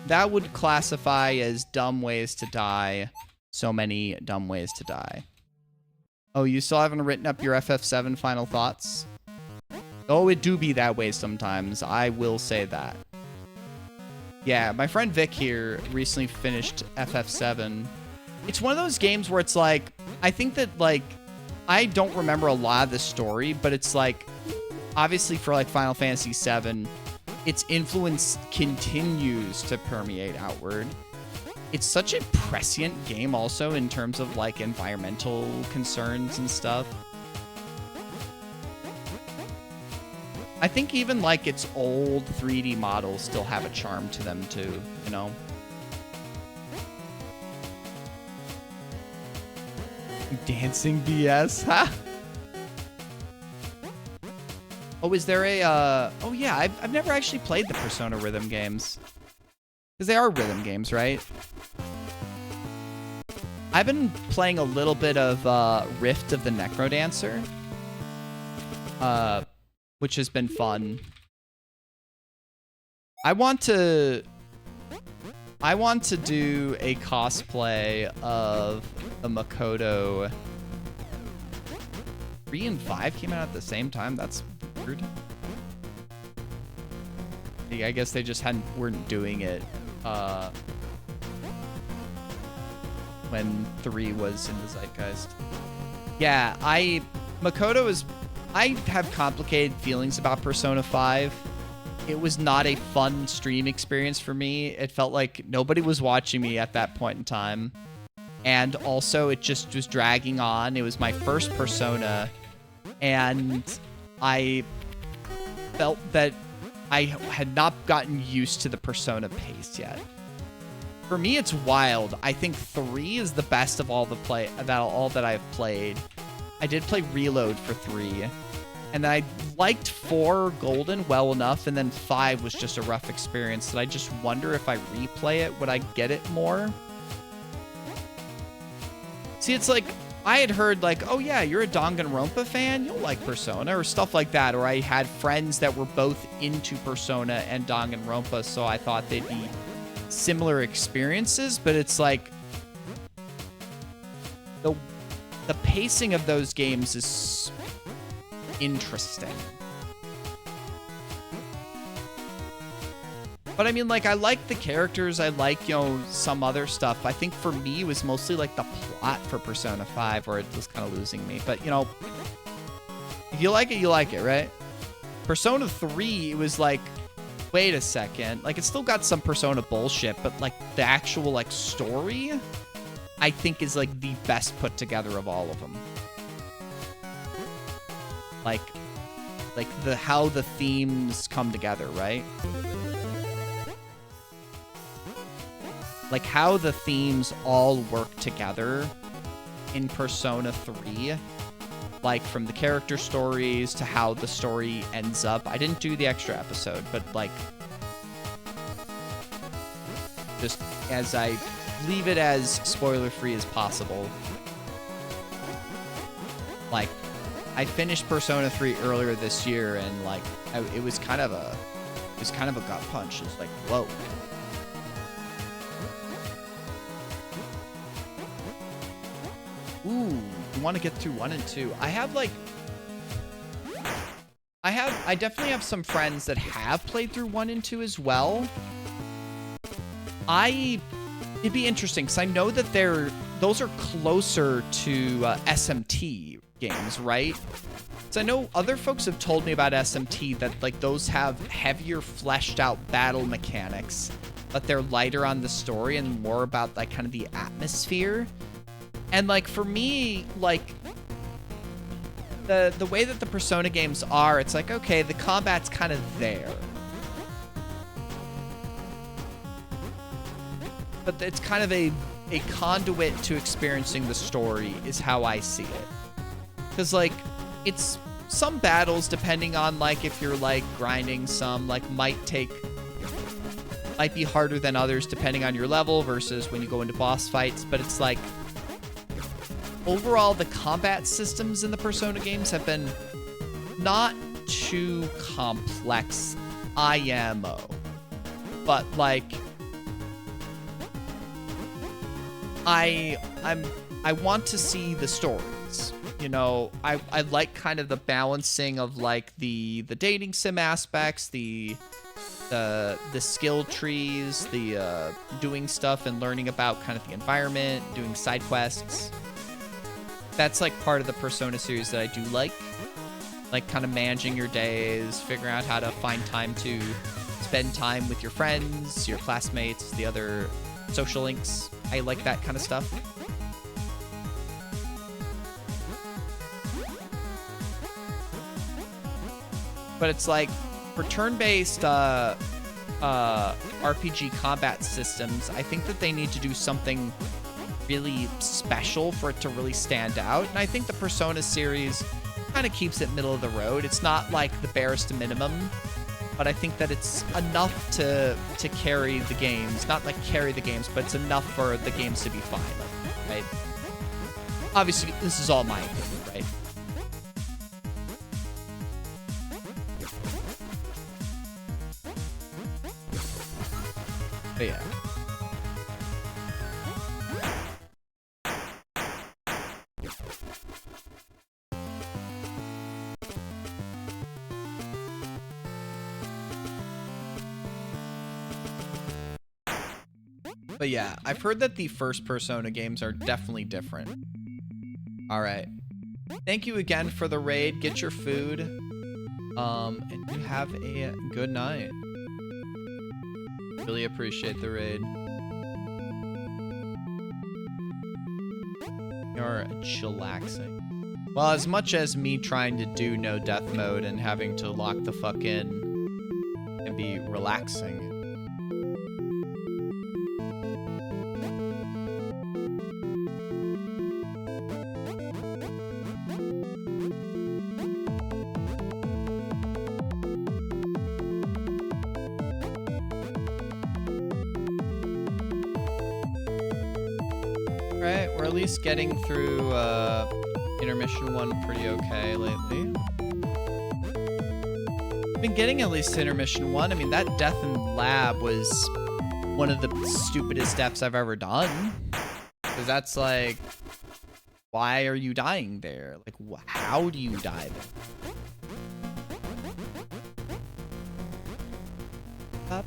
that would classify as dumb ways to die. So many dumb ways to die. Oh, you still haven't written up your FF7 final thoughts? Oh, it do be that way sometimes. I will say that. Yeah, my friend Vic here recently finished FF7. It's one of those games where it's like, I think that, like, I don't remember a lot of the story, but it's like, obviously for like Final Fantasy VII, its influence continues to permeate outward. It's such a prescient game also in terms of like environmental concerns and stuff. I think even like its old 3D models still have a charm to them too, you know? Dancing BS, huh? Oh, is there a, oh yeah, I've never actually played the Persona rhythm games. Because they are rhythm games, right? I've been playing a little bit of Rift of the Necrodancer. Which has been fun. I want to do a cosplay of the Makoto. 3 and 5 came out at the same time. That's weird. I guess they just weren't doing it when 3 was in the zeitgeist. Yeah, Makoto is. I have complicated feelings about Persona 5. It was not a fun stream experience for me. It felt like nobody was watching me at that point in time. And also, it just was dragging on. It was my first Persona. And I felt that I had not gotten used to the Persona pace yet. For me, it's wild. I think 3 is the best of all that I've played. I did play Reload for 3, and I liked 4 Golden well enough, and then 5 was just a rough experience that I just wonder if I replay it, would I get it more? See, it's like, I had heard like, oh yeah, you're a Danganronpa fan, you'll like Persona, or stuff like that, or I had friends that were both into Persona and Danganronpa, so I thought they'd be similar experiences, but it's like, the pacing of those games is interesting. But I mean, like, I like the characters. I like, you know, some other stuff. I think for me, it was mostly like the plot for Persona 5 where it was kind of losing me. But, you know, if you like it, right? Persona 3, it was like, wait a second. Like, it still got some Persona bullshit, but, like, the actual, like, story, I think is like the best put together of all of them. Like how the themes come together, right? Like how the themes all work together in Persona 3. Like from the character stories to how the story ends up. I didn't do the extra episode, but like just as I leave it as spoiler-free as possible. Like, I finished Persona 3 earlier this year, and like, it was kind of a gut punch. It's like, whoa. Ooh, you want to get through 1 and 2? I definitely have some friends that have played through 1 and 2 as well. It'd be interesting because I know that those are closer to SMT games, right? So I know other folks have told me about SMT that like those have heavier fleshed out battle mechanics, but they're lighter on the story and more about like kind of the atmosphere. And like for me, like the way that the Persona games are, it's like, okay, the combat's kind of there. But it's kind of a conduit to experiencing the story is how I see it. Because, like, it's some battles, depending on, like, if you're, like, grinding some, like, might be harder than others depending on your level versus when you go into boss fights. But it's, like, overall, the combat systems in the Persona games have been not too complex, IMO. But, like, I want to see the stories. You know, I like kind of the balancing of like the dating sim aspects, the skill trees, the doing stuff and learning about kind of the environment, doing side quests. That's like part of the Persona series that I do like kind of managing your days, figuring out how to find time to spend time with your friends, your classmates, the other social links. I like that kind of stuff. But it's like for turn-based RPG combat systems, I think that they need to do something really special for it to really stand out. And I think the Persona series kind of keeps it middle of the road. It's not like the barest minimum, but I think that it's enough to carry the games. Not like carry the games, but it's enough for the games to be fine, right? Obviously, this is all my opinion, right? But yeah. But yeah, I've heard that the first Persona games are definitely different. All right. Thank you again for the raid. Get your food. And you have a good night. Really appreciate the raid. You're chillaxing. Well, as much as me trying to do no death mode and having to lock the fuck in and be relaxing. Getting through intermission 1 pretty okay lately. I've been getting at least intermission 1. I mean, that death in lab was one of the stupidest deaths I've ever done. Because that's like, why are you dying there? Like, how do you die there?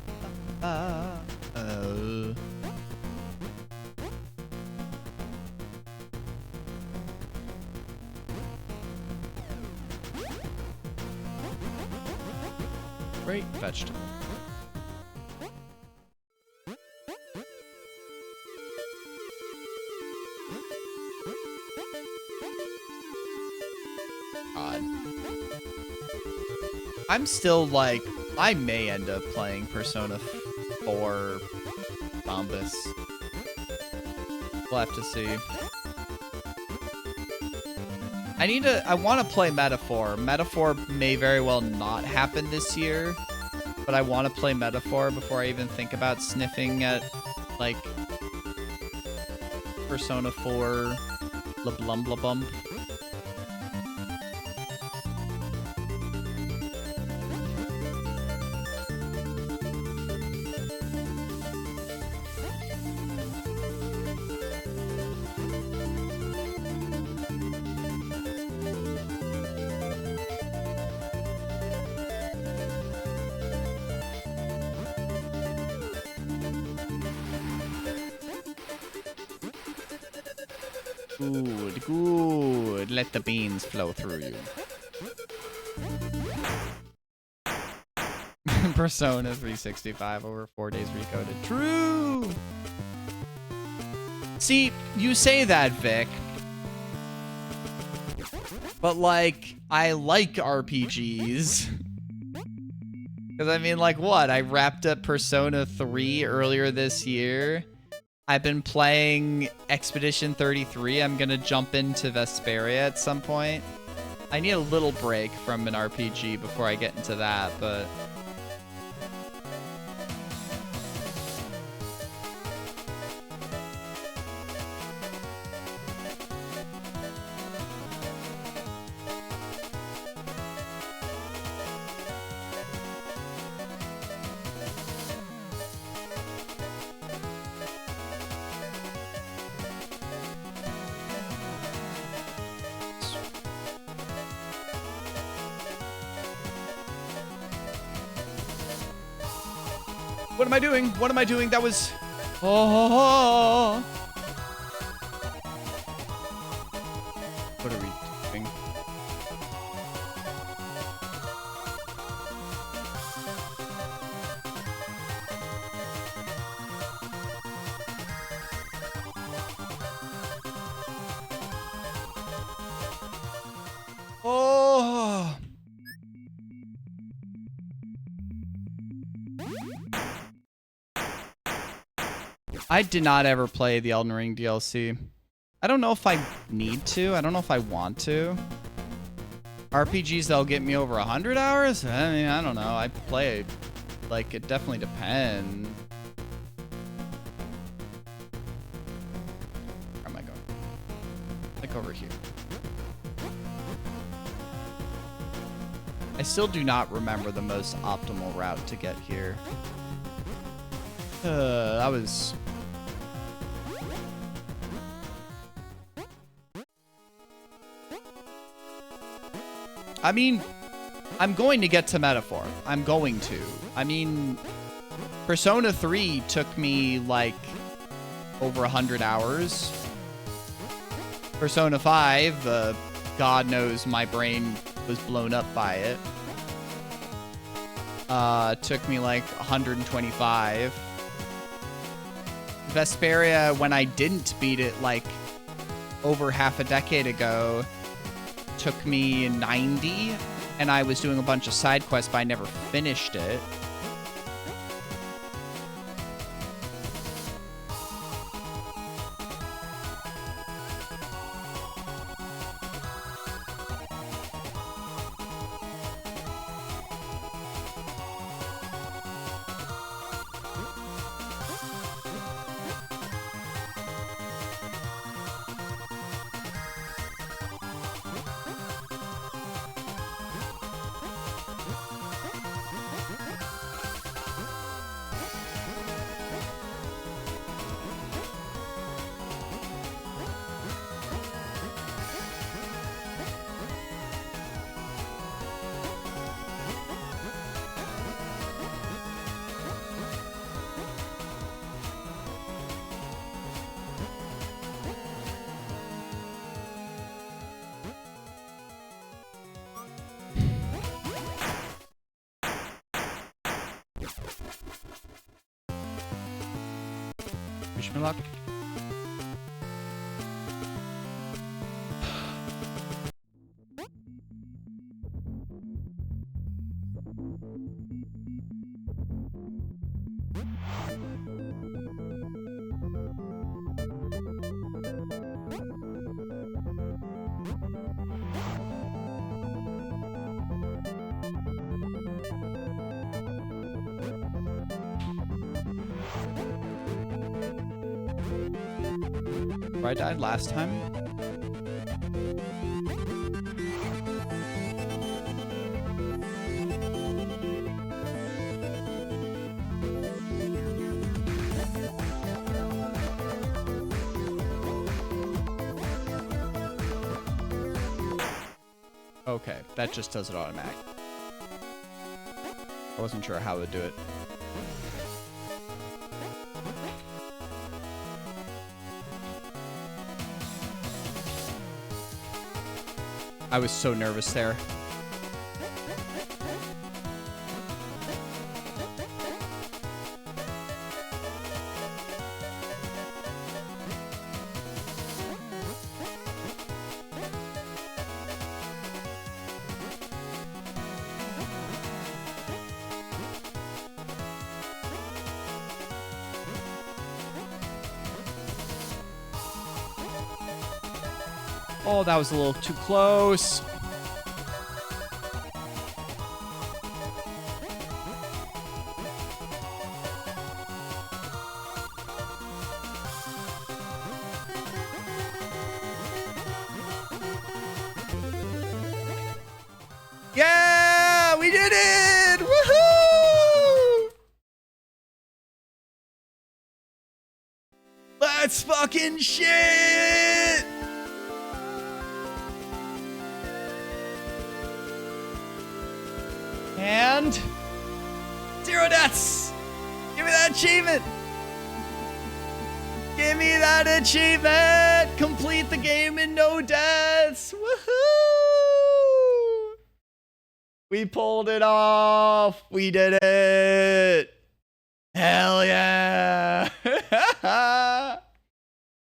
Great vegetable. God. I'm still like, I may end up playing Persona 4 Bombus. We'll have to see. I want to play Metaphor. Metaphor may very well not happen this year, but I want to play Metaphor before I even think about sniffing at, like, Persona 4 Blablum. Good. Let the beans flow through you. Persona 365 over 4 days recoded. True! See, you say that, Vic. But, like, I like RPGs. Because, I mean, like, what? I wrapped up Persona 3 earlier this year. I've been playing Expedition 33. I'm gonna jump into Vesperia at some point. I need a little break from an RPG before I get into that, but... What am I doing? What am I doing? That was... Oh. What are we doing? Oh. I did not ever play the Elden Ring DLC. I don't know if I need to. I don't know if I want to. RPGs that'll get me over 100 hours? I mean, I don't know. I play, like, it definitely depends. Where am I going? Like over here. I still do not remember the most optimal route to get here. That was... I mean, I'm going to get to Metaphor. I'm going to. I mean, Persona 3 took me, like, over 100 hours. Persona 5, God knows my brain was blown up by it. Took me, like, 125. Vesperia, when I didn't beat it, like, over half a decade ago, took me 90, and I was doing a bunch of side quests, but I never finished it. Wish me luck. Where I died last time? Okay, that just does it automatic. I wasn't sure how it would do it. I was so nervous there. Oh, that was a little too close. Yeah, we did it! Woohoo! Let's fucking shit! And 0 deaths. Give me that achievement. Give me that achievement. Complete the game in no deaths. Woohoo! We pulled it off. We did it. Hell yeah.